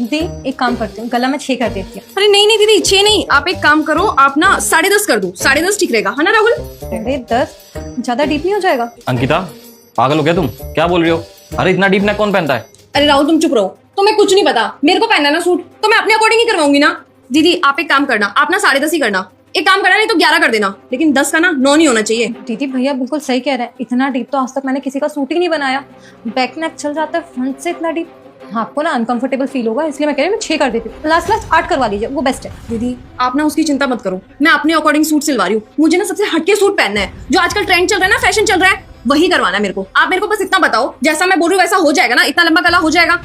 दी एक काम करती हूँ, गला में 6 कर देती हूँ। अरे नहीं नहीं दीदी 6 नहीं, आप एक काम करो, आप ना 10.5 कर दो, 10.5 ठीक रहेगा, है ना राहुल? अरे 10 ज्यादा डीप नहीं हो जाएगा? अंकिता पागल हो गया तुम, क्या बोल रही हो? अरे इतना डीप नेक कौन पहनता है? अरे राहुल तुम चुप रहो, तुम्हें कुछ नहीं पता, मेरे को पहनना है ना सूट तो मैं अपने अकॉर्डिंग ही करवाऊंगी ना। दीदी आप एक काम करना, आप ना 10.5 ही करना, एक काम करना नहीं तो 11 कर देना, लेकिन 10 का ना 9 नहीं होना चाहिए। दीदी भैया बिल्कुल सही कह रहे हैं, इतना डीप तो आज तक मैंने किसी का सूट ही नहीं बनाया। बैक नेक चल जाता है, फ्रंट से इतना डीप आपको ना अनकंफर्टेबल फील होगा, इसलिए मैं कह रही हूँ मैं 6 कर देती हूँ। लास्ट 8 करवा लीजिए, वो बेस्ट है। दीदी आप ना उसकी चिंता मत करो, मैं अपने अकॉर्डिंग सूट सिलवा रही हूँ। मुझे ना सबसे हटके सूट पहनना है, जो आजकल ट्रेंड चल रहा है ना, फैशन चल रहा है, वही करवाना है मेरे को। आप मेरे को बस इतना बताओ, जैसा मैं बोल रही हूँ वैसा हो जाएगा ना? इतना लंबा गला हो जाएगा?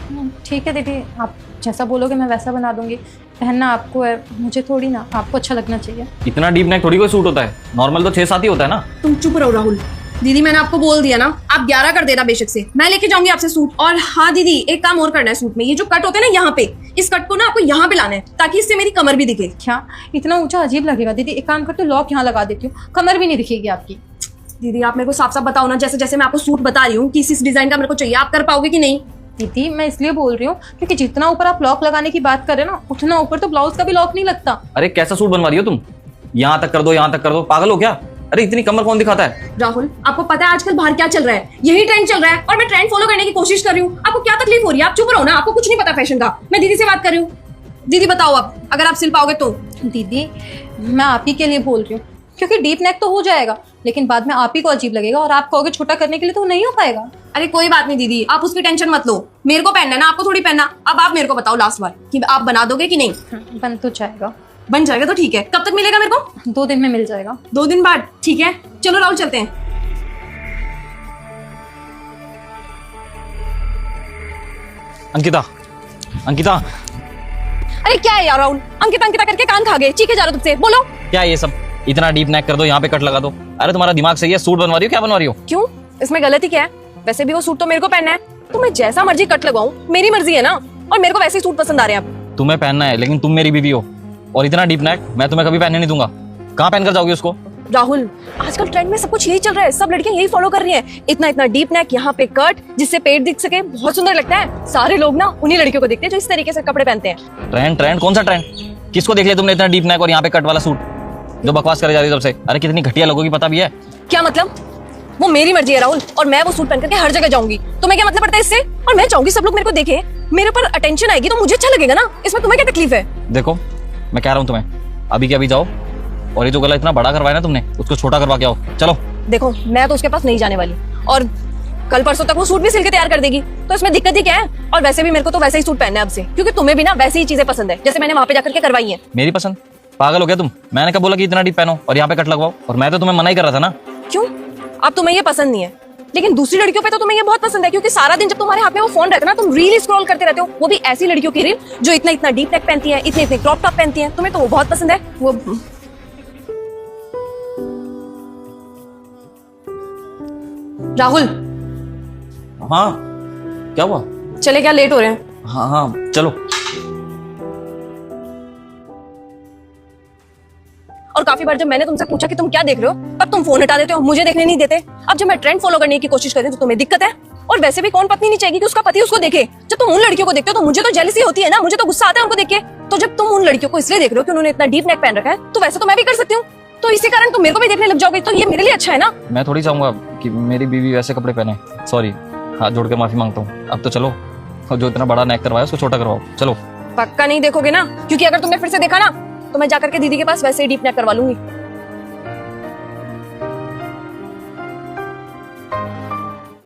ठीक है दीदी, आप जैसा बोलोगे मैं वैसा बना दूंगी। पहनना आपको है, मुझे थोड़ी ना, आपको अच्छा लगना चाहिए। इतना डीप नेक थोड़ी कोई सूट होता है, नॉर्मल तो 6-7 ही होता है ना। तुम चुप रहो राहुल। दीदी मैंने आपको बोल दिया ना, आप 11 कर देना बेशक से, मैं लेके जाऊंगी आपसे सूट। और हाँ दीदी एक काम और करना है सूट में, ये जो कट होते हैं ना यहाँ पे, इस कट को ना आपको यहाँ पे लाना है ताकि इससे मेरी कमर भी दिखे। क्या इतना ऊंचा अजीब लगेगा? दीदी एक काम करते हो, लॉक यहाँ लगा देती हूँ, कमर भी नहीं दिखेगी आपकी। दीदी आप मेरे को साफ साफ बताओ ना, जैसे जैसे मैं आपको सूट बता रही हूँ कि इस डिजाइन का मेरे को चाहिए, आप कर पाओगे कि नहीं? दीदी मैं इसलिए बोल रही हूँ क्योंकि जितना ऊपर आप लॉक लगाने की बात कर रहे हैं ना, उतना ऊपर तो ब्लाउज का भी लॉक नहीं लगता। अरे कैसा सूट बनवा रही हो तुम? यहाँ तक कर दो, यहाँ तक कर दो, पागल हो क्या? अरे इतनी कमर कौन दिखाता है? राहुल आपको पता है आजकल बाहर क्या चल रहा है, यही ट्रेंड चल रहा है और मैं ट्रेंड फॉलो करने की कोशिश कर रही हूँ। आपको क्या तकलीफ हो रही है? आप चुप रहो ना, आपको कुछ नहीं पता फैशन का। मैं दीदी से बात कर रही हूँ। दीदी बताओ आप, अगर आप सिल पाओगे तो। दीदी मैं आप ही के लिए बोल रही हूँ, क्योंकि डीप नेक तो हो जाएगा लेकिन बाद में आप ही को अजीब लगेगा और आप कहोगे छोटा करने के लिए, तो नहीं हो पाएगा। अरे कोई बात नहीं दीदी, आप उसकी टेंशन मत लो, मेरे को पहनना है ना, आपको थोड़ी पहनना। अब आप मेरे को बताओ लास्ट बार कि आप बना दोगे कि नहीं? बन तो जाएगा। बन जाएगा तो ठीक है, कब तक मिलेगा मेरे को? 2 दिन में मिल जाएगा। 2 दिन बाद? ठीक है चलो राहुल चलते हैं। अंकिता अंकिता अरे क्या है यार राहुल, अंकिता अंकिता करके कान खा गए, चीखे जा रहे हो तुमसे, बोलो। क्या ये सब? इतना डीप नेक कर दो, यहाँ पे कट लगा दो। अरे तुम्हारा दिमाग सही है? सूट बनवा रही हो, क्या बनवा रही हो? क्यों, इसमें गलती क्या है? वैसे भी वो सूट तो मेरे को पहनना है, तो मैं जैसा मर्जी कट लगाऊं, मेरी मर्जी है ना। और मेरे को वैसे ही सूट पसंद आ रहे हैं। अब तुम्हें पहनना है, लेकिन तुम मेरी बीवी हो, और इतना डीप नेक मैं तुम्हें कभी पहनने नहीं दूंगा। कहाँ पहन कर जाओगे उसको? राहुल आजकल ट्रेंड में सब कुछ यही चल रहा है, सब लड़कियां यही फॉलो कर रही हैं। इतना इतना डीप नेक, यहाँ पे कट जिससे पेट दिख सके, बहुत सुंदर लगता है। सारे लोग ना उन्हीं लड़कियों को देखते हैं जो इस तरीके से कपड़े पहनते हैं। ट्रेंड? ट्रेंड कौन सा ट्रेंड? किसको देख लिया तुमने इतना डीप नेक और यहाँ पे कट वाला सूट? जो बकवास करे जा रही है सबसे। अरे कितनी घटिया लोगों की पता भी है? क्या मतलब? वो मेरी मर्जी है राहुल, और मैं वो सूट पहन करके हर जगह जाऊंगी। तुम्हें क्या मतलब पड़ता है इससे? और मैं चाहूंगी सब लोग मेरे को देखें, मेरे ऊपर अटेंशन आएगी तो मुझे अच्छा लगेगा ना। इसमें तुम्हें क्या तकलीफ है? देखो मैं कह रहा हूँ तुम्हें, अभी के अभी जाओ और ये जो गला इतना बड़ा करवाया ना तुमने, उसको छोटा करवा के आओ। चलो। देखो मैं तो उसके पास नहीं जाने वाली, और कल परसों तक वो सूट भी सिल के तैयार कर देगी, तो इसमें दिक्कत ही क्या है? और वैसे भी मेरे को तो वैसे ही सूट पहनना है अब से, क्योंकि तुम्हें भी ना वैसी ही चीजें पसंद है जैसे मैंने वहां पे जाकर के करवाई है। मेरी पसंद? पागल हो गया तुम? मैंने कब बोला कि इतना डीप पहनो और यहाँ पे कट लगवाओ? और मैं तो तुम्हें मना ही कर रहा था ना। क्यों, अब तुम्हें ये पसंद नहीं है, लेकिन दूसरी लड़कियों पे तो तुम्हें ये बहुत पसंद है, क्योंकि सारा दिन जब तुम्हारे हाथ में वो फोन रहता है ना, तुम रील स्क्रॉल करते रहते हो, वो भी ऐसी लड़कियों की रील जो इतना इतना डीप नेक पहनती है, इतने इतने क्रॉप टॉप पहनती है, तुम्हें तो वो बहुत पसंद है। वो राहुल। हाँ क्या हुआ? चले क्या, लेट हो रहे हैं? हाँ हाँ चलो। और काफी बार जब मैंने तुमसे पूछा कि तुम क्या देख रहे हो, तब तुम फोन हटा देते हो, मुझे देखने नहीं देते। अब जब मैं ट्रेंड फॉलो करने की कोशिश कर रही हूँ तो तुम्हें दिक्कत है। और वैसे भी कौन पत्नी नहीं चाहेगी कि उसका पति उसको देखे? जब तुम उन लड़कियों को देखते हो तो मुझे तो जेलसी होती है ना, मुझे तो गुस्सा आता है उनको देख के। तो जब तुम उन लड़कियों को इसलिए देख रहे हो कि उन्होंने इतना डीप नेक पहन रखा है, तो वैसे तो मैं भी कर सकती हूँ, तो इसी कारण तुम मेरे को भी देखने लग जाओगे, तो ये मेरे लिए अच्छा है ना। मैं थोड़ी चाहूंगा कि मेरी बीवी वैसे कपड़े पहने। सॉरी, हाथ जोड़ के माफी मांगता हूँ। अब तो चलो, और जो इतना बड़ा नेक करवाया उसको छोटा करवाओ। चलो। पक्का नहीं देखोगे ना? क्योंकि अगर तुमने फिर से देखा ना तो मैं जाकर के दीदी के पास वैसे ही डीप नेक करवा लूंगी।